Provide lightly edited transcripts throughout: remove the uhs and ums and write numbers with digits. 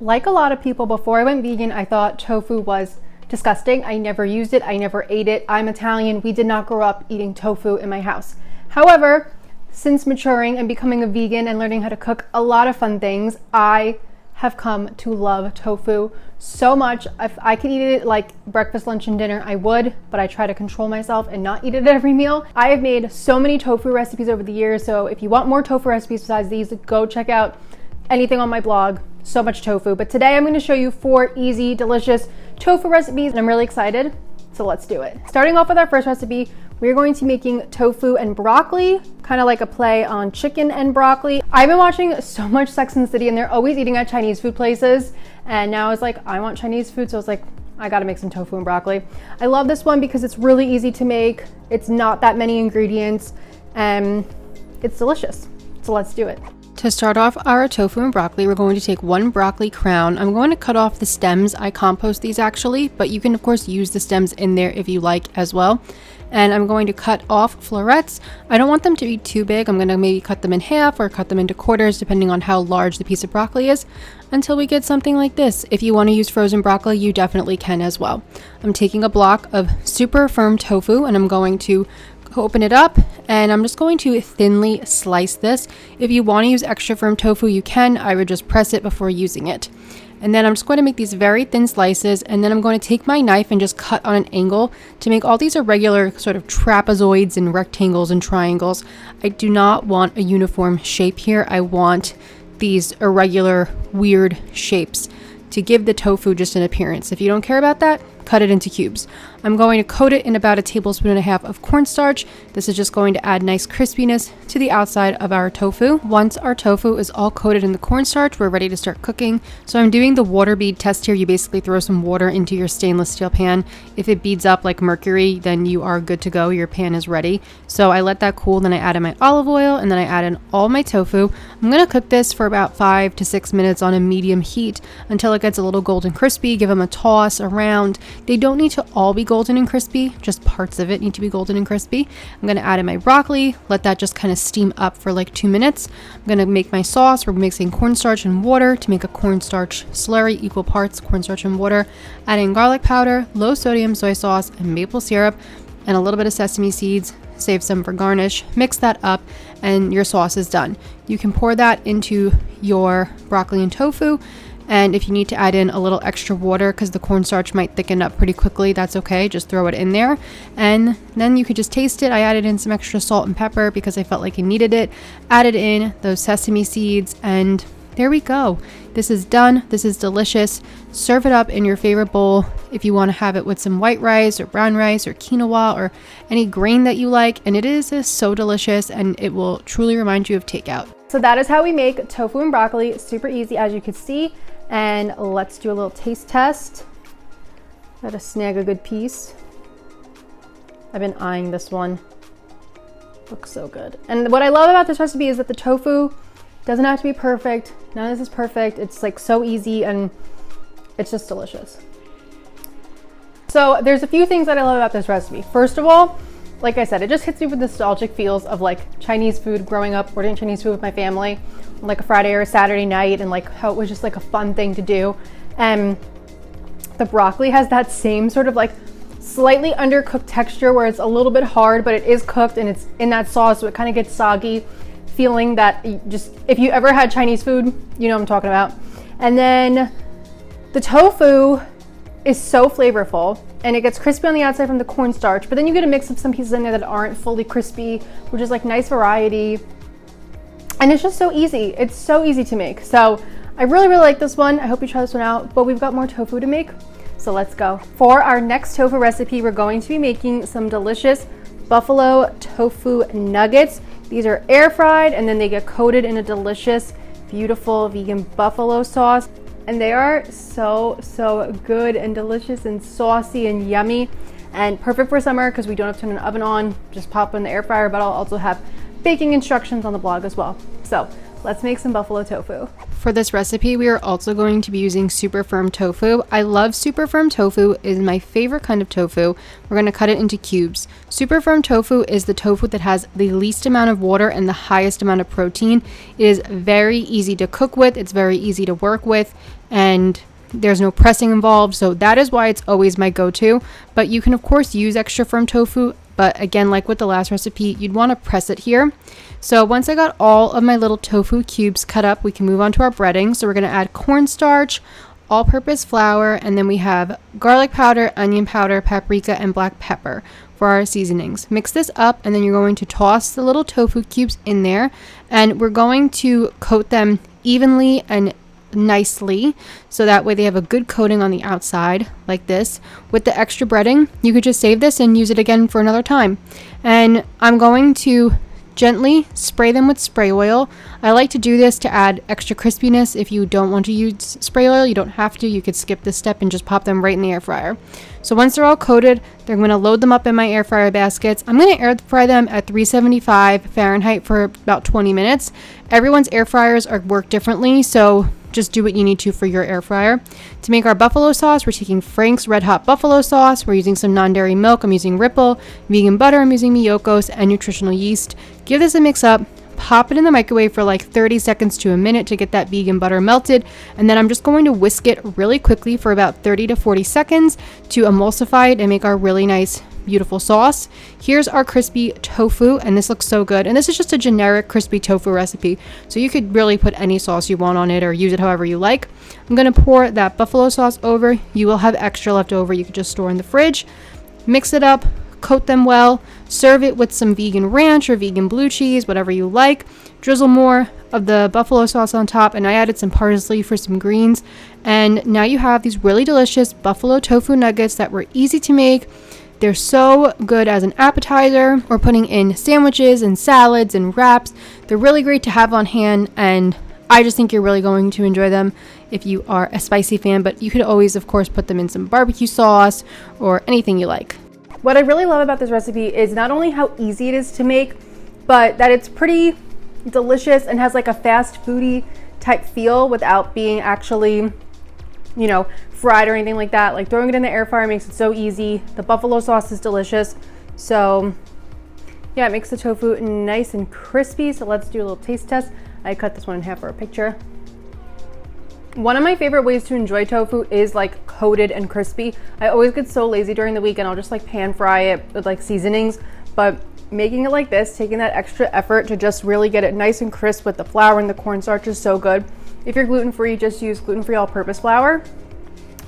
Like a lot of people, before I went vegan, I thought tofu was disgusting. I never used it. I never ate it. I'm Italian. We did not grow up eating tofu in my house. However, since maturing and becoming a vegan and learning how to cook a lot of fun things, I have come to love tofu so much. If I could eat it like breakfast, lunch, and dinner, I would, but I try to control myself and not eat it at every meal. I have made so many tofu recipes over the years, so if you want more tofu recipes besides these, go check out anything on my blog. So much tofu. But today I'm going to show you 4 easy, delicious tofu recipes, and I'm really excited, so let's do it. Starting off with our first recipe, we're going to be making tofu and broccoli, kind of like a play on chicken and broccoli. I've been watching so much Sex and the City, and they're always eating at Chinese food places, and now I was like, I want Chinese food, so I was like, I gotta make some tofu and broccoli. I love this one because it's really easy to make. It's not that many ingredients, and it's delicious. So let's do it. To start off our tofu and broccoli, we're going to take 1 broccoli crown. I'm going to cut off the stems. I compost these actually, but you can of course use the stems in there if you like as well. And I'm going to cut off florets. I don't want them to be too big. I'm going to maybe cut them in half or cut them into quarters depending on how large the piece of broccoli is, until we get something like this. If you want to use frozen broccoli, you definitely can as well. I'm taking a block of super firm tofu and I'm going to open it up, and I'm just going to thinly slice this. If you want to use extra firm tofu, you can. I would just press it before using it. And then I'm just going to make these very thin slices, and then I'm going to take my knife and just cut on an angle to make all these irregular sort of trapezoids and rectangles and triangles. I do not want a uniform shape here. I want these irregular, weird shapes to give the tofu just an appearance. If you don't care about that, cut it into cubes. I'm going to coat it in about 1.5 tablespoons of cornstarch. This is just going to add nice crispiness to the outside of our tofu. Once our tofu is all coated in the cornstarch, we're ready to start cooking. So I'm doing the water bead test here. You basically throw some water into your stainless steel pan. If it beads up like mercury, then you are good to go. Your pan is ready. So I let that cool, then I added my olive oil, and then I added all my tofu. I'm going to cook this for about 5 to 6 minutes on a medium heat until it gets a little golden crispy. Give them a toss around. They don't need to all be golden and crispy, just parts of it need to be golden and crispy. I'm going to add in my broccoli, let that just kind of steam up for like 2 minutes. I'm going to make my sauce. We're mixing cornstarch and water to make a cornstarch slurry, equal parts cornstarch and water. Adding garlic powder, low sodium soy sauce, and maple syrup, and a little bit of sesame seeds. Save some for garnish. Mix that up, and your sauce is done. You can pour that into your broccoli and tofu. And if you need to add in a little extra water because the cornstarch might thicken up pretty quickly, that's okay. Just throw it in there. And then you could just taste it. I added in some extra salt and pepper because I felt like I needed it. Added in those sesame seeds, and there we go. This is done. This is delicious. Serve it up in your favorite bowl. If you want to have it with some white rice or brown rice or quinoa or any grain that you like. And it is so delicious, and it will truly remind you of takeout. So that is how we make tofu and broccoli. Super easy, as you can see. And let's do a little taste test. Gotta snag a good piece. I've been eyeing this one. Looks so good. And what I love about this recipe is that the tofu doesn't have to be perfect. None of this is perfect. It's like so easy, and it's just delicious. So there's a few things that I love about this recipe. First of all, like I said, it just hits me with nostalgic feels of like Chinese food, growing up ordering Chinese food with my family on like a Friday or a Saturday night, and like how it was just like a fun thing to do. And the broccoli has that same sort of like slightly undercooked texture where it's a little bit hard, but it is cooked and it's in that sauce, so it kind of gets soggy, feeling that just, if you ever had Chinese food, you know what I'm talking about. And then the tofu is so flavorful, and it gets crispy on the outside from the cornstarch, but then you get a mix of some pieces in there that aren't fully crispy, which is like nice variety. And it's just so easy. It's so easy to make. So I really, really like this one. I hope you try this one out, but we've got more tofu to make. So let's go. For our next tofu recipe, we're going to be making some delicious buffalo tofu nuggets. These are air fried, and then they get coated in a delicious, beautiful vegan buffalo sauce. And they are so, so good and delicious and saucy and yummy, and perfect for summer because we don't have to turn an oven on. Just pop in the air fryer, but I'll also have baking instructions on the blog as well. So let's make some buffalo tofu. For this recipe, we are also going to be using super firm tofu. I love super firm tofu. It is my favorite kind of tofu. We're going to cut it into cubes. Super firm tofu is the tofu that has the least amount of water and the highest amount of protein. It is very easy to cook with. It's very easy to work with. and there's no pressing involved. So that is why it's always my go-to. But you can of course use extra firm tofu. But again, like with the last recipe, you'd want to press it here. So once I got all of my little tofu cubes cut up, we can move on to our breading. So we're going to add cornstarch, all-purpose flour, and then we have garlic powder, onion powder, paprika, and black pepper for our seasonings. Mix this up, and then you're going to toss the little tofu cubes in there, and we're going to coat them evenly and nicely, so that way they have a good coating on the outside like this. With the extra breading, you could just save this and use it again for another time. And I'm going to gently spray them with spray oil. I like to do this to add extra crispiness. If you don't want to use spray oil, you don't have to. You could skip this step and just pop them right in the air fryer. So once they're all coated, they're going to load them up in my air fryer baskets. I'm going to air fry them at 375 Fahrenheit for about 20 minutes. Everyone's air fryers work differently, so just do what you need to for your air fryer. To make our buffalo sauce, we're taking Frank's Red Hot Buffalo Sauce. We're using some non-dairy milk. I'm using Ripple. Vegan butter, I'm using Miyokos, and nutritional yeast. Give this a mix up. Pop it in the microwave for like 30 seconds to a minute to get that vegan butter melted. And then I'm just going to whisk it really quickly for about 30 to 40 seconds to emulsify it and make our really nice, beautiful sauce. Here's our crispy tofu, and this looks so good. And this is just a generic crispy tofu recipe, so you could really put any sauce you want on it or use it however you like. I'm going to pour that buffalo sauce over. You will have extra left over. You could just store in the fridge. Mix it up, coat them well, serve it with some vegan ranch or vegan blue cheese, whatever you like. Drizzle more of the buffalo sauce on top, and I added some parsley for some greens. And now you have these really delicious buffalo tofu nuggets that were easy to make. They're so good as an appetizer or putting in sandwiches and salads and wraps. They're really great to have on hand, and I just think you're really going to enjoy them if you are a spicy fan, but you could always, of course, put them in some barbecue sauce or anything you like. What I really love about this recipe is not only how easy it is to make, but that it's pretty delicious and has like a fast foody type feel without being actually, you know, fried or anything like that. Like throwing it in the air fryer makes it so easy. The buffalo sauce is delicious. So yeah, it makes the tofu nice and crispy. So let's do a little taste test. I cut this one in half for a picture. One of my favorite ways to enjoy tofu is like coated and crispy. I always get so lazy during the week and I'll just like pan fry it with like seasonings, but making it like this, taking that extra effort to just really get it nice and crisp with the flour and the cornstarch is so good. If you're gluten-free, just use gluten-free all-purpose flour.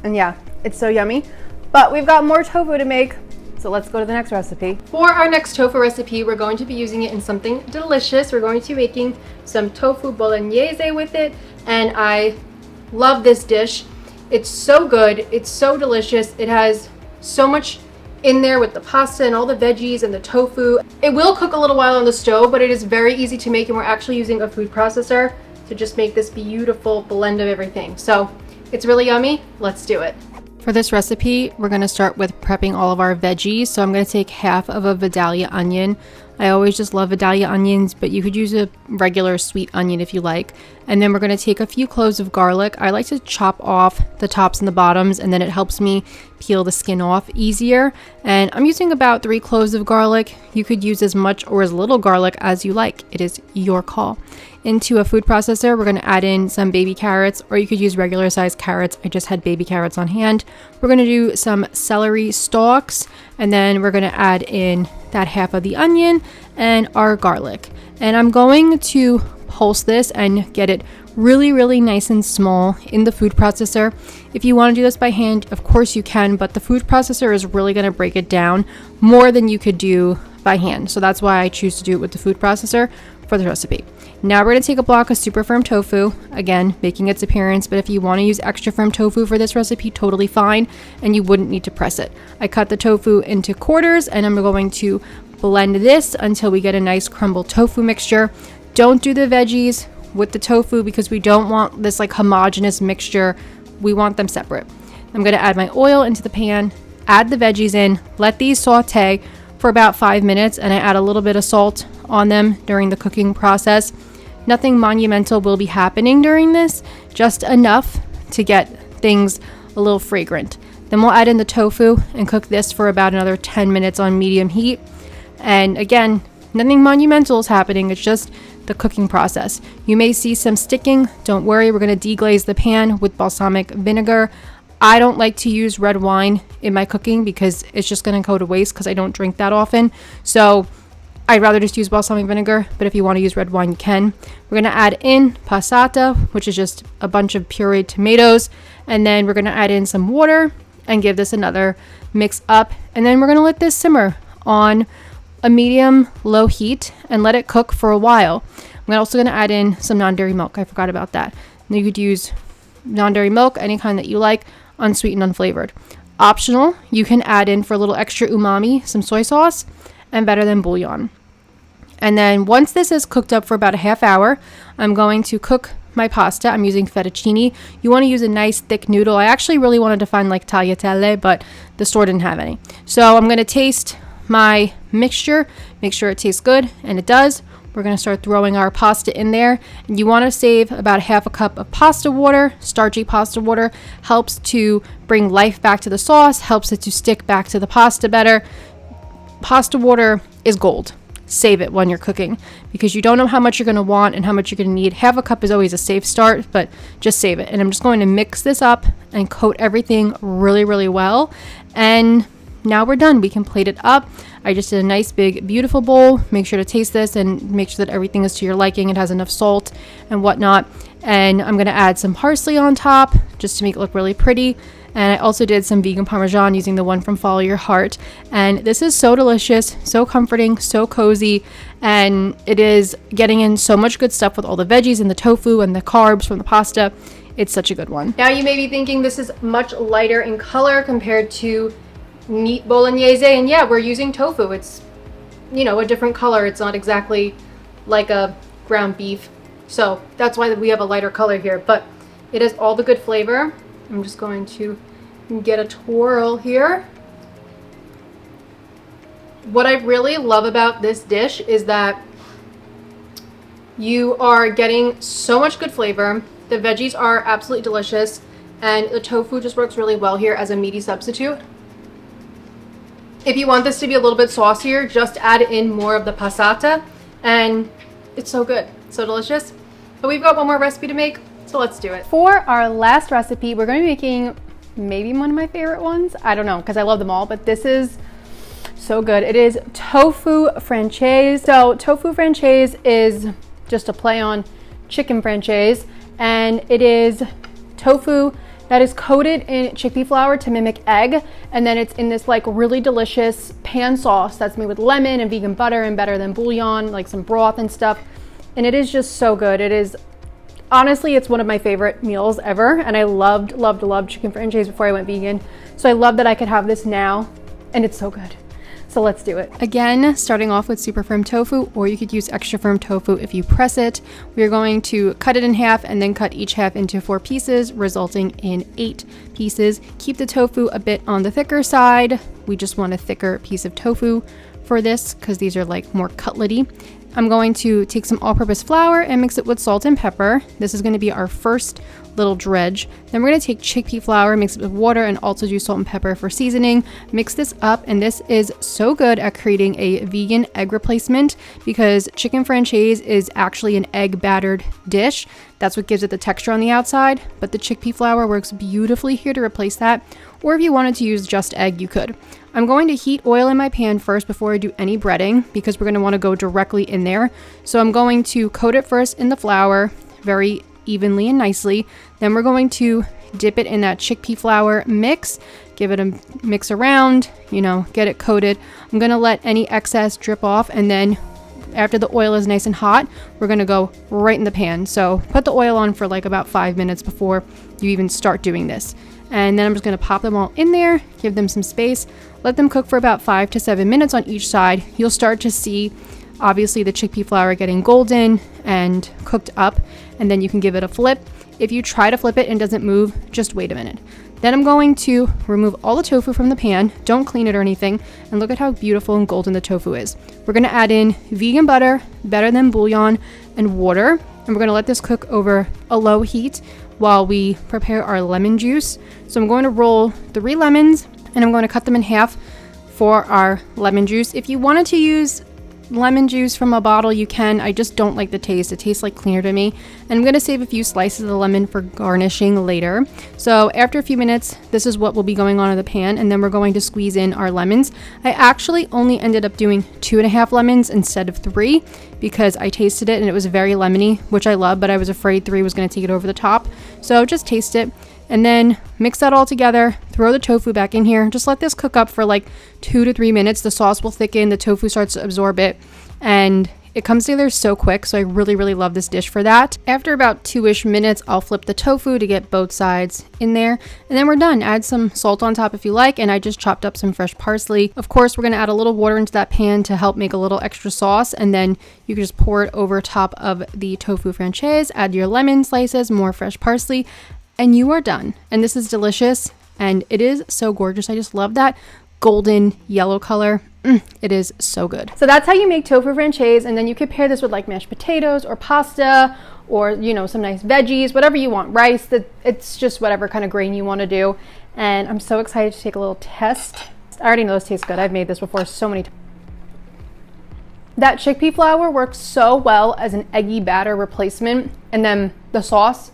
And yeah, it's so yummy. But we've got more tofu to make, so let's go to the next recipe. For our next tofu recipe, we're going to be using it in something delicious. We're going to be making some tofu bolognese with it, and I love this dish. It's so good, it's so delicious. It has so much in there with the pasta and all the veggies and the tofu. It will cook a little while on the stove, but it is very easy to make, and we're actually using a food processor to just make this beautiful blend of everything. So it's really yummy. Let's do it. For this recipe, we're going to start with prepping all of our veggies. So I'm going to take half of a Vidalia onion. I always just love Vidalia onions, but you could use a regular sweet onion if you like. And then we're going to take a few cloves of garlic. I like to chop off the tops and the bottoms, and then it helps me peel the skin off easier. And I'm using about 3 cloves of garlic. You could use as much or as little garlic as you like. It is your call. Into a food processor, we're going to add in some baby carrots, or you could use regular sized carrots. I just had baby carrots on hand. We're going to do some celery stalks, and then we're going to add in that half of the onion and our garlic. And I'm going to pulse this and get it really nice and small in the food processor. If you want to do this by hand, of course you can, but the food processor is really going to break it down more than you could do by hand. So that's why I choose to do it with the food processor for the recipe. Now we're going to take a block of super firm tofu, again making its appearance, but if you want to use extra firm tofu for this recipe, totally fine, and you wouldn't need to press it. I cut the tofu into quarters, and I'm going to blend this until we get a nice crumbled tofu mixture. Don't do the veggies with the tofu because we don't want this like homogeneous mixture. We want them separate. I'm going to add my oil into the pan, add the veggies in, let these saute for about 5 minutes, and I add a little bit of salt on them during the cooking process. Nothing monumental will be happening during this, just enough to get things a little fragrant. Then we'll add in the tofu and cook this for about another 10 minutes on medium heat. And again, nothing monumental is happening. It's just the cooking process. You may see some sticking. Don't worry, we're going to deglaze the pan with balsamic vinegar. I don't like to use red wine in my cooking because it's just going to go to waste because I don't drink that often. So I'd rather just use balsamic vinegar, but if you want to use red wine, you can. We're going to add in passata, which is just a bunch of pureed tomatoes. And then we're going to add in some water and give this another mix up. And then we're going to let this simmer on a medium low heat and let it cook for a while. I'm also going to add in some non-dairy milk. I forgot about that. And you could use non-dairy milk, any kind that you like, unsweetened, unflavored. Optional, you can add in for a little extra umami, some soy sauce and better than bouillon. And then once this is cooked up for about a half hour, I'm going to cook my pasta. I'm using fettuccine. You want to use a nice thick noodle. I actually really wanted to find like tagliatelle, but the store didn't have any. So I'm going to taste my mixture, make sure it tastes good, and it does. We're going to start throwing our pasta in there. And you want to save about half a cup of pasta water. Starchy pasta water helps to bring life back to the sauce, helps it to stick back to the pasta better. Pasta water is gold. Save it when you're cooking because you don't know how much you're going to want and how much you're going to need. Half a cup is always a safe start, but just save it. And I'm just going to mix this up and coat everything really, really well. And now we're done. We can plate it up. I just did a nice big beautiful bowl. Make sure to taste this and make sure that everything is to your liking. It has enough salt and whatnot. And I'm going to add some parsley on top just to make it look really pretty. And I also did some vegan parmesan using the one from Follow Your Heart. And this is so delicious, so comforting, so cozy. And it is getting in so much good stuff with all the veggies and the tofu and the carbs from the pasta. It's such a good one. Now you may be thinking this is much lighter in color compared to meat bolognese. And yeah, we're using tofu. It's, you know, a different color. It's not exactly like a ground beef. So that's why we have a lighter color here. But it has all the good flavor. I'm just going to get a twirl here. What I really love about this dish is that you are getting so much good flavor. The veggies are absolutely delicious, and the tofu just works really well here as a meaty substitute. If you want this to be a little bit saucier, just add in more of the passata, and it's so good, so delicious. But we've got one more recipe to make. So let's do it. For our last recipe, we're going to be making maybe one of my favorite ones. I don't know because I love them all, but this is so good. It is tofu franchise. So tofu franchise is just a play on chicken franchise, and it is tofu that is coated in chickpea flour to mimic egg, and then it's in this like really delicious pan sauce that's made with lemon and vegan butter and better than bouillon, like some broth and stuff. And it is just so good. It is honestly, it's one of my favorite meals ever, and I loved chicken franchise before I went vegan. So I love that I could have this now, and it's so good. So let's do it. Again, starting off with super firm tofu, or you could use extra firm tofu if you press it. We're going to cut it in half and then cut each half into 4 pieces, resulting in 8 pieces. Keep the tofu a bit on the thicker side. We just want a thicker piece of tofu for this because these are like more cutlet-y. I'm going to take some all-purpose flour and mix it with salt and pepper. This is going to be our first little dredge. Then we're going to take chickpea flour, mix it with water, and also do salt and pepper for seasoning. Mix this up, and this is so good at creating a vegan egg replacement because chicken franchise is actually an egg battered dish. That's what gives it the texture on the outside, but the chickpea flour works beautifully here to replace that. Or if you wanted to use just egg, you could. I'm going to heat oil in my pan first before I do any breading because we're going to want to go directly in there. So I'm going to coat it first in the flour very evenly and nicely. Then we're going to dip it in that chickpea flour mix, give it a mix around, get it coated. I'm going to let any excess drip off, and then after the oil is nice and hot, we're going to go right in the pan. So put the oil on for like about 5 minutes before you even start doing this. And then I'm just going to pop them all in there, give them some space, let them cook for about 5 to 7 minutes on each side. You'll start to see, obviously, the chickpea flour getting golden and cooked up, and then you can give it a flip. If you try to flip it and it doesn't move, just wait a minute. Then I'm going to remove all the tofu from the pan. Don't clean it or anything. And look at how beautiful and golden the tofu is. We're going to add in vegan butter, better than bouillon, and water. And we're going to let this cook over a low heat while we prepare our lemon juice. So I'm going to roll 3 lemons, and I'm going to cut them in half for our lemon juice. If you wanted to use lemon juice from a bottle, you can. I just don't like the taste. It tastes like cleaner to me. And I'm going to save a few slices of the lemon for garnishing later. So after a few minutes, this is what will be going on in the pan, and then we're going to squeeze in our lemons. I actually only ended up doing 2.5 lemons instead of 3 because I tasted it and it was very lemony, which I love, but I was afraid 3 was going to take it over the top. So just taste it. And then mix that all together, throw the tofu back in here. Just let this cook up for like 2 to 3 minutes. The sauce will thicken, the tofu starts to absorb it, and it comes together so quick. So I really, really love this dish for that. After about 2-ish minutes, I'll flip the tofu to get both sides in there. And then we're done. Add some salt on top if you like. And I just chopped up some fresh parsley. Of course, we're going to add a little water into that pan to help make a little extra sauce. And then you can just pour it over top of the tofu franchise. Add your lemon slices, more fresh parsley, and you are done. And this is delicious, and it is so gorgeous. I just love that golden yellow color. It is so good. So that's how you make tofu franchise, and then you could pair this with like mashed potatoes or pasta, or you know, some nice veggies, whatever you want, rice. It's just whatever kind of grain you want to do. And I'm so excited to take a little test. I already know this tastes good. I've made this before so many times. That chickpea flour works so well as an eggy batter replacement, and then the sauce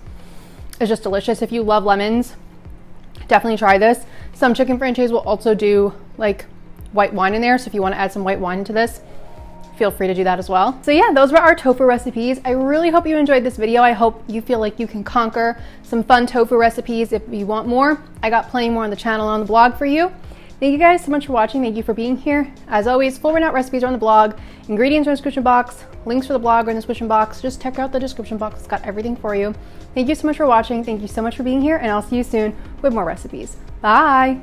is just delicious. If you love lemons, definitely try this. Some chicken franchise will also do like white wine in there, so if you want to add some white wine into this, feel free to do that as well. So yeah, those were our tofu recipes. I really hope you enjoyed this video. I hope you feel like you can conquer some fun tofu recipes. If you want more, I got plenty more on the channel and on the blog for you. Thank you guys so much for watching. Thank you for being here. As always, full rundown recipes are on the blog, ingredients are in the description box, links for the blog are in the description box. Just check out the description box. It's got everything for you. Thank you so much for watching. Thank you so much for being here, and I'll see you soon with more recipes. Bye.